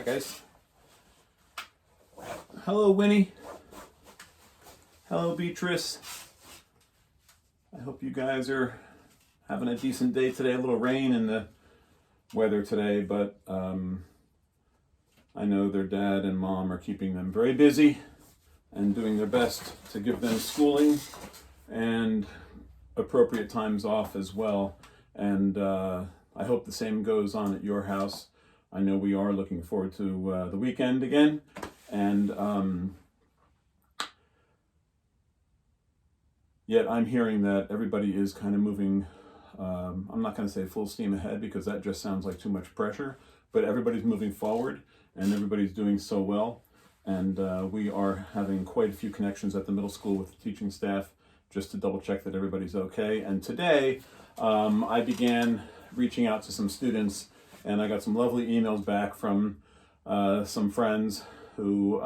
Hi guys. Hello Winnie. Hello Beatrice. I hope you guys are having a decent day today. A little rain in the weather today, but I know their dad and mom are keeping them very busy and doing their best to give them schooling and appropriate times off as well. And I hope the same goes on at your house. I know we are looking forward to the weekend again. And yet I'm hearing that everybody is kind of moving, I'm not going to say full steam ahead because that just sounds like too much pressure, but everybody's moving forward and everybody's doing so well. And we are having quite a few connections at the middle school with the teaching staff just to double check that everybody's okay. And today I began reaching out to some students, and I got some lovely emails back from some friends who,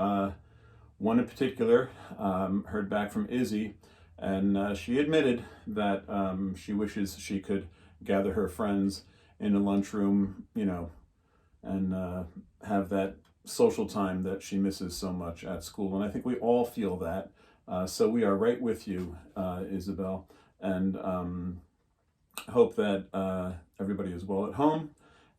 one in particular, heard back from Izzy, and she admitted that she wishes she could gather her friends in a lunchroom, you know, and have that social time that she misses so much at school. And I think we all feel that. So we are right with you, Isabel, and hope that everybody is well at home.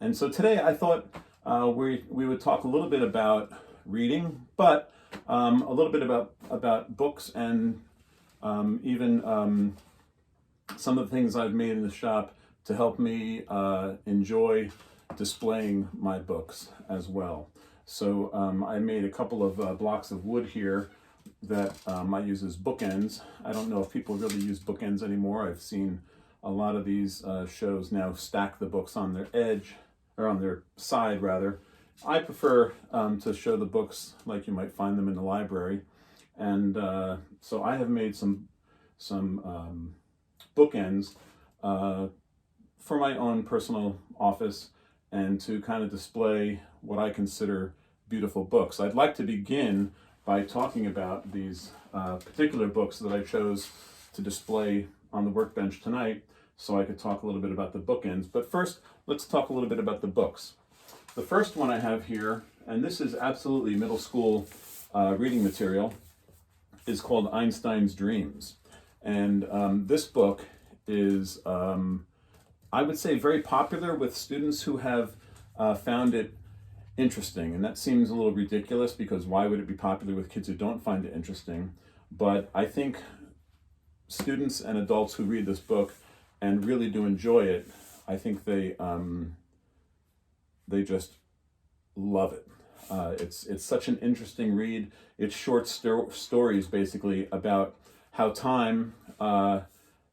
And so today I thought we would talk a little bit about reading, but a little bit about books and even some of the things I've made in the shop to help me enjoy displaying my books as well. So I made a couple of blocks of wood here that I use as bookends. I don't know if people really use bookends anymore. I've seen a lot of these shows now stack the books on their edge, or on their side rather. I prefer to show the books like you might find them in the library. And so I have made some bookends for my own personal office and to kind of display what I consider beautiful books. I'd like to begin by talking about these particular books that I chose to display on the workbench tonight, so I could talk a little bit about the bookends. But first, let's talk a little bit about the books. The first one I have here, and this is absolutely middle school reading material, is called Einstein's Dreams. And this book is, I would say, very popular with students who have found it interesting. And that seems a little ridiculous because why would it be popular with kids who don't find it interesting? But I think students and adults who read this book and really do enjoy it, I think they just love it. It's such an interesting read. It's short stories basically about how time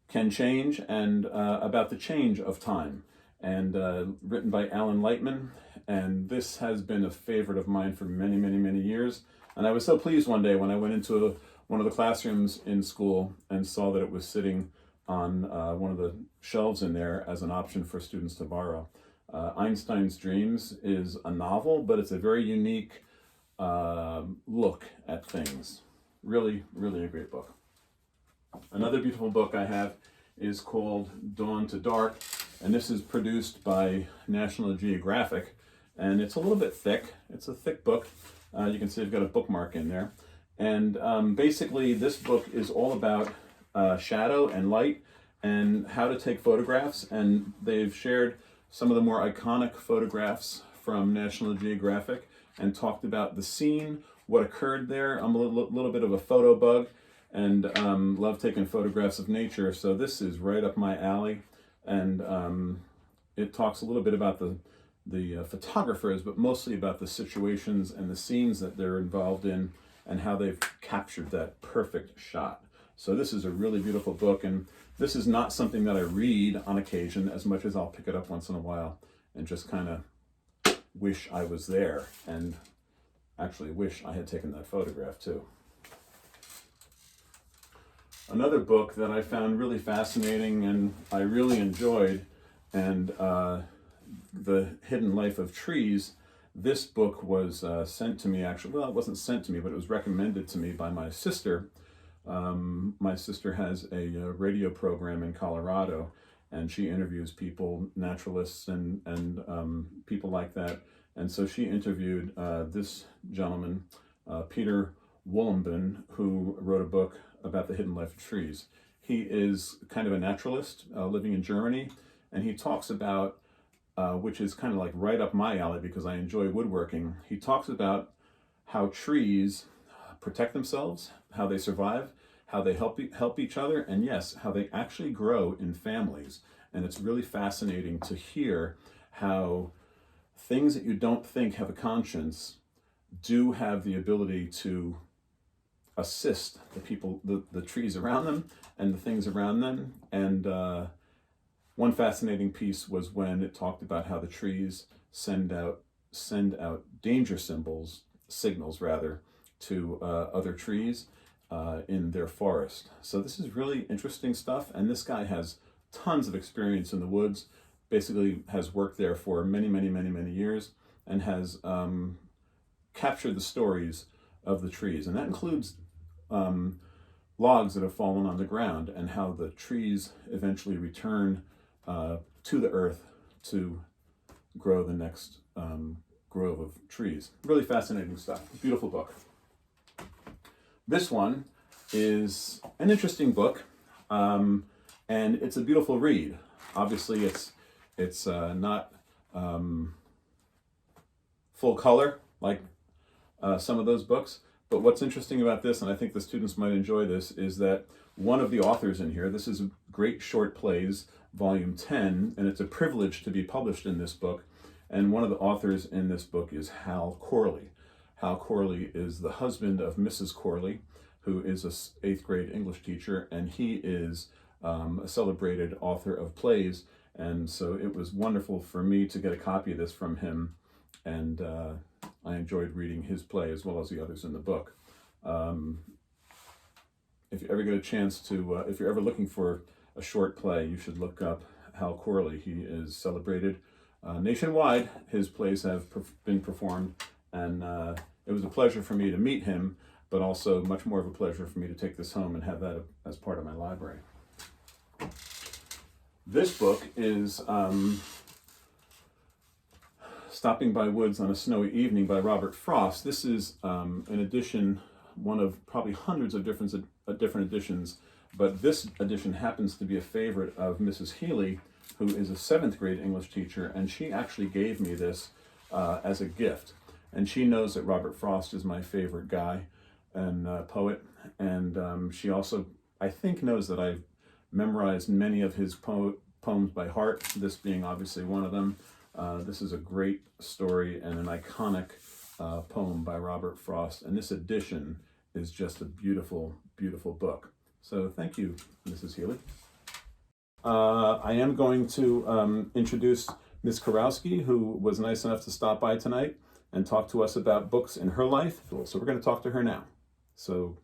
can change and about the change of time, and written by Alan Lightman. And this has been a favorite of mine for many, many, many years. And I was so pleased one day when I went into one of the classrooms in school and saw that it was sitting on one of the shelves in there as an option for students to borrow. Einstein's Dreams is a novel, but it's a very unique look at things. Really, really a great book. Another beautiful book I have is called Dawn to Dark, and this is produced by National Geographic, and it's a little bit thick. It's a thick book. You can see I've got a bookmark in there. And basically this book is all about shadow and light and how to take photographs, and they've shared some of the more iconic photographs from National Geographic and talked about the scene, what occurred there. I'm a little bit of a photo bug and love taking photographs of nature, so this is right up my alley. And it talks a little bit about the photographers, but mostly about the situations and the scenes that they're involved in and how they've captured that perfect shot. So this is a really beautiful book, and this is not something that I read on occasion as much as I'll pick it up once in a while and just kind of wish I was there, and actually wish I had taken that photograph too. Another book that I found really fascinating and I really enjoyed, and The Hidden Life of Trees. This book was sent to me, actually, well, it wasn't sent to me, but it was recommended to me by my sister. My sister has a radio program in Colorado, and she interviews people, naturalists and people like that. And so she interviewed this gentleman, Peter Wollomben, who wrote a book about the hidden life of trees. He is kind of a naturalist living in Germany, and he talks about, which is kind of like right up my alley because I enjoy woodworking. He talks about how trees protect themselves, how they survive, how they help each other, and yes, how they actually grow in families. And it's really fascinating to hear how things that you don't think have a conscience do have the ability to assist the people, the trees around them and the things around them. And one fascinating piece was when it talked about how the trees send out danger signals rather, to other trees in their forest. So this is really interesting stuff, and this guy has tons of experience in the woods, basically has worked there for many years, and has captured the stories of the trees. And that includes logs that have fallen on the ground and how the trees eventually return to the earth to grow the next grove of trees. Really fascinating stuff. Beautiful book. This one is an interesting book, and it's a beautiful read. Obviously, it's not full color like some of those books, but what's interesting about this, and I think the students might enjoy this, is that one of the authors in here, this is Great Short Plays, Volume 10, and it's a privilege to be published in this book. And one of the authors in this book is Hal Corley. Hal Corley is the husband of Mrs. Corley, who is an 8th grade English teacher, and he is a celebrated author of plays. And so it was wonderful for me to get a copy of this from him, and I enjoyed reading his play as well as the others in the book. If you ever get a chance to, if you're ever looking for a short play, you should look up Hal Corley. He is celebrated nationwide. His plays have been performed, and it was a pleasure for me to meet him, but also much more of a pleasure for me to take this home and have that as part of my library. This book is Stopping by Woods on a Snowy Evening by Robert Frost. This is an edition, one of probably hundreds of different editions, but this edition happens to be a favorite of Mrs. Healy, who is a 7th grade English teacher, and she actually gave me this as a gift. And she knows that Robert Frost is my favorite guy and poet, and she also, I think, knows that I've memorized many of his poems by heart, this being obviously one of them. This is a great story and an iconic poem by Robert Frost, and this edition is just a beautiful, beautiful book. So thank you, Mrs. Healy. I am going to introduce Ms. Kurowski, who was nice enough to stop by tonight and talk to us about books in her life. So we're going to talk to her now. So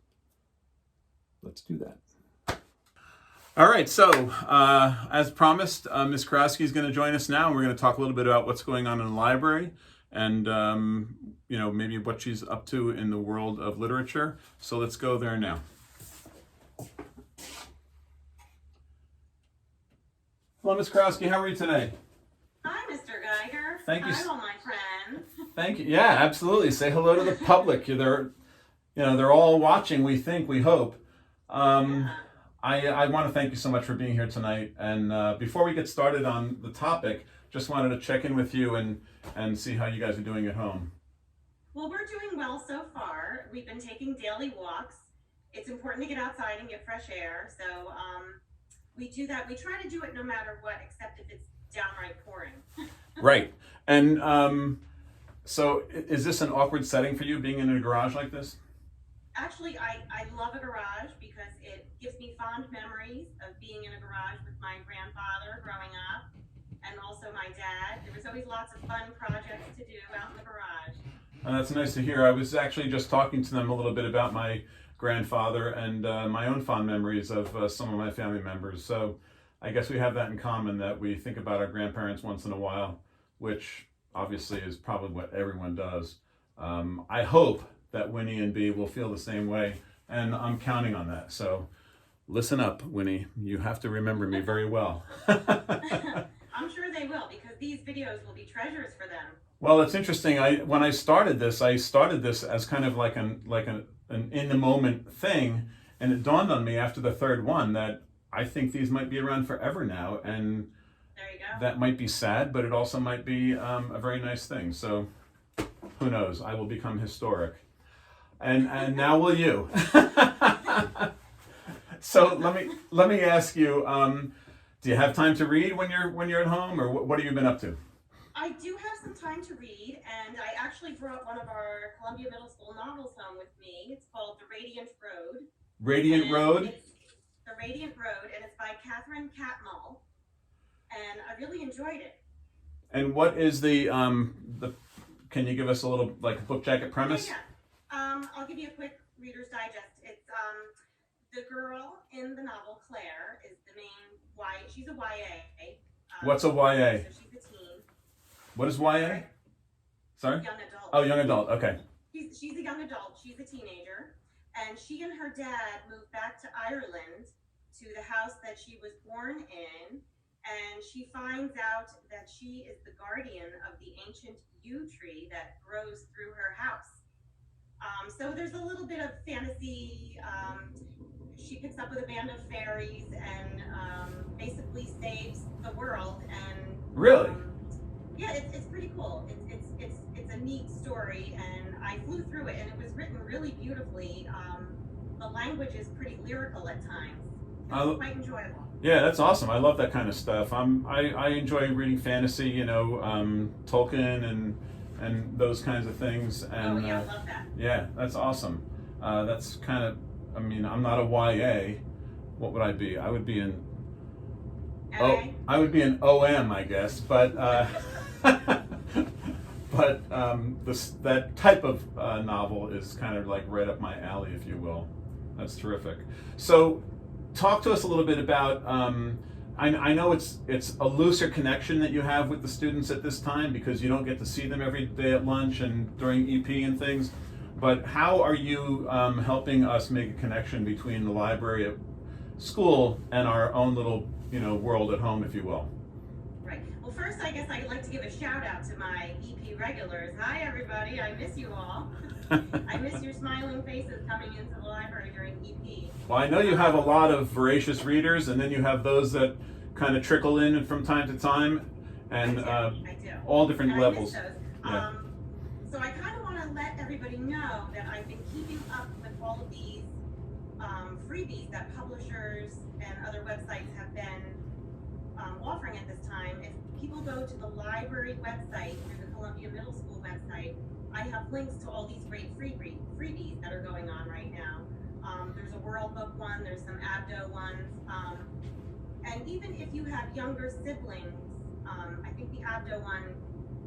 let's do that. All right, so as promised, Ms. Kurowski is going to join us now, and we're going to talk a little bit about what's going on in the library and maybe what she's up to in the world of literature. So let's go there now. Hello, Ms. Kurowski. How are you today? Hi, Mr. Geiger. Thank you. Hi, all my friends. Thank you. Yeah, absolutely. Say hello to the public. They're all watching. We hope. I want to thank you so much for being here tonight. And before we get started on the topic, just wanted to check in with you and see how you guys are doing at home. Well, we're doing well so far. We've been taking daily walks. It's important to get outside and get fresh air. So we do that. We try to do it no matter what, except if it's downright pouring. Right. And so is this an awkward setting for you, being in a garage like this? Actually, I love a garage because it gives me fond memories of being in a garage with my grandfather growing up, and also my dad. There was always lots of fun projects to do out in the garage. That's nice to hear. I was actually just talking to them a little bit about my grandfather and my own fond memories of some of my family members. So I guess we have that in common, that we think about our grandparents once in a while, which obviously is probably what everyone does. I hope that Winnie and Bee will feel the same way, and I'm counting on that. So Listen up, Winnie. You have to remember me very well. I'm sure they will, because these videos will be treasures for them. Well, it's interesting. When I started this as kind of like an in the moment thing, and it dawned on me after the third one that I think these might be around forever now, and There you go. that might be sad, but it also might be a very nice thing. So who knows? I will become historic, and now will you. So let me ask you: do you have time to read when you're at home, or what have you been up to? I do have some time to read, and I actually brought one of our Columbia Middle School novels home with me. It's called The Radiant Road. Radiant Road? It's The Radiant Road, and it's by Catherine Catmull, and I really enjoyed it. And what is the can you give us a little like book jacket premise? Yeah. I'll give you a quick Reader's Digest. It's the girl in the novel, Claire, is the main she's a YA. What's a YA? So she's a teen. What is YA? Sorry? Young adult. Oh, young adult. Okay. She's a young adult. She's a teenager. And she and her dad moved back to Ireland to the house that she was born in. And she finds out that she is the guardian of the ancient yew tree that grows through her house. So there's a little bit of fantasy. She picks up with a band of fairies and basically saves the world. And Really? yeah, it's pretty cool. It's a neat story, and I flew through it, and it was written really beautifully. The language is pretty lyrical at times. It's quite enjoyable. Yeah, that's awesome. I love that kind of stuff. I enjoy reading fantasy, Tolkien and those kinds of things. And I love that. yeah, that's awesome. That's kind of. I mean, I'm not a YA. What would I be? I would be an I would be an OM, I guess, but that type of novel is kind of like right up my alley, if you will. That's terrific. So, talk to us a little bit about. I know it's a looser connection that you have with the students at this time because you don't get to see them every day at lunch and during EP and things. But how are you helping us make a connection between the library at school and our own little world at home, if you will? Right. Well, first, I guess I'd like to give a shout out to my EP regulars. Hi, everybody. I miss you all. I miss your smiling faces coming into the library during EP. Well, I know you have a lot of voracious readers, and then you have those that kind of trickle in from time to time, and I do. all different And levels. I miss those. Yeah. So I kind of want to let everybody know that I've been keeping up with all of these freebies that publishers and other websites have been offering at this time. If people go to the library website through the Columbia Middle School website, I have links to all these great freebies that are going on right now. There's a World Book one, there's some Abdo ones, and even if you have younger siblings, I think the Abdo one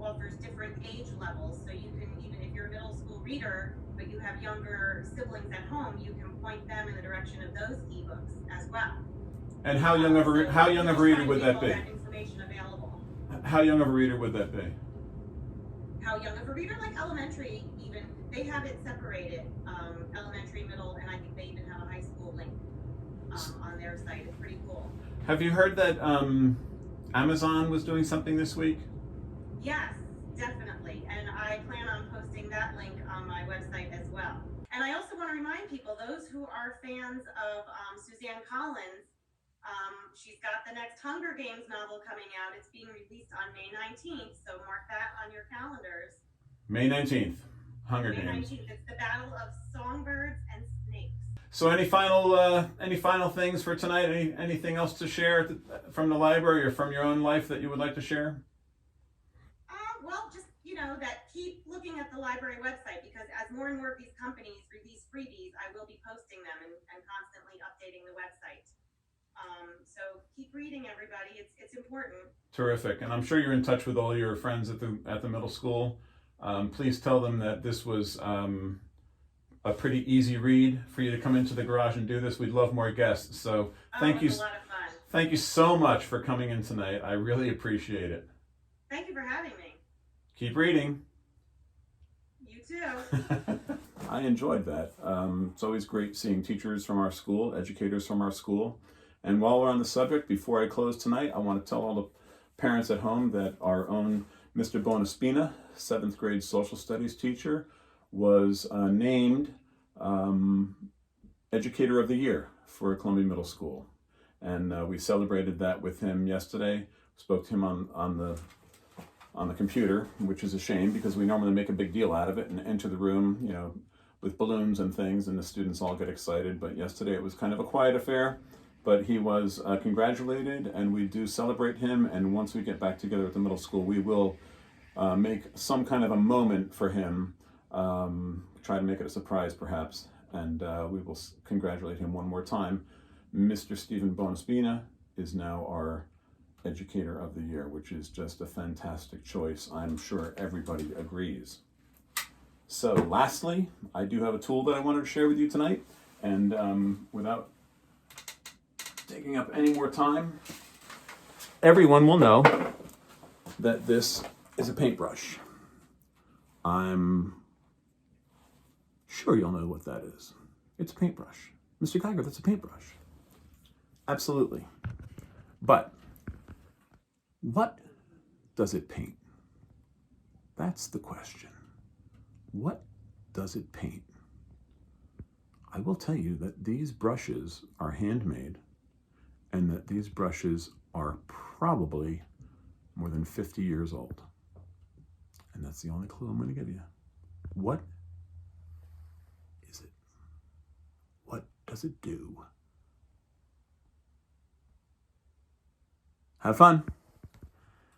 offers different age levels, so you can, even if you're a middle school reader, but you have younger siblings at home, you can point them in the direction of those ebooks as well. And how young of a reader would that be? That information available. How young of a reader would that be? How young of a reader? Like elementary, even. They have it separated, elementary, middle, and I think they even have a high school link on their site. It's pretty cool. Have you heard that Amazon was doing something this week? Yes, definitely. And I plan on posting that link on my website as well. And I also want to remind people, those who are fans of Suzanne Collins, she's got the next Hunger Games novel coming out. It's being released on May 19th, so mark that on your calendars. May 19th, Hunger May Games. 19th, it's the Battle of Songbirds and Snakes. So any final things for tonight? Anything else to share from the library or from your own life that you would like to share? Well, just, that keep looking at the library website, because as more and more of these companies release freebies, I will be posting them and constantly updating the website. So keep reading, everybody. It's important. Terrific. And I'm sure you're in touch with all your friends at the middle school. Please tell them that this was a pretty easy read for you to come into the garage and do this. We'd love more guests. So thank you. It was a lot of fun. Thank you so much for coming in tonight. I really appreciate it. Thank you for having me. Keep reading. You too. I enjoyed that. It's always great seeing teachers from our school, educators from our school. And while we're on the subject, before I close tonight, I want to tell all the parents at home that our own Mr. Bonaspina, 7th grade social studies teacher, was named Educator of the Year for Columbia Middle School. And we celebrated that with him yesterday. Spoke to him on the computer, which is a shame because we normally make a big deal out of it and enter the room, you know, with balloons and things, and the students all get excited. But yesterday it was kind of a quiet affair, but he was congratulated, and we do celebrate him. And once we get back together at the middle school, we will make some kind of a moment for him, try to make it a surprise perhaps, and we will congratulate him one more time. Mr. Stephen Bonaspina is now our Educator of the Year, which is just a fantastic choice. I'm sure everybody agrees. So lastly, I do have a tool that I wanted to share with you tonight, and without taking up any more time, everyone will know that this is a paintbrush. I'm sure you'll know what that is. It's a paintbrush. Mr. Geiger, that's a paintbrush. Absolutely. But what does it paint? That's the question. What does it paint? I will tell you that these brushes are handmade, and that these brushes are probably more than 50 years old. And that's the only clue I'm going to give you. What is it? What does it do? Have fun.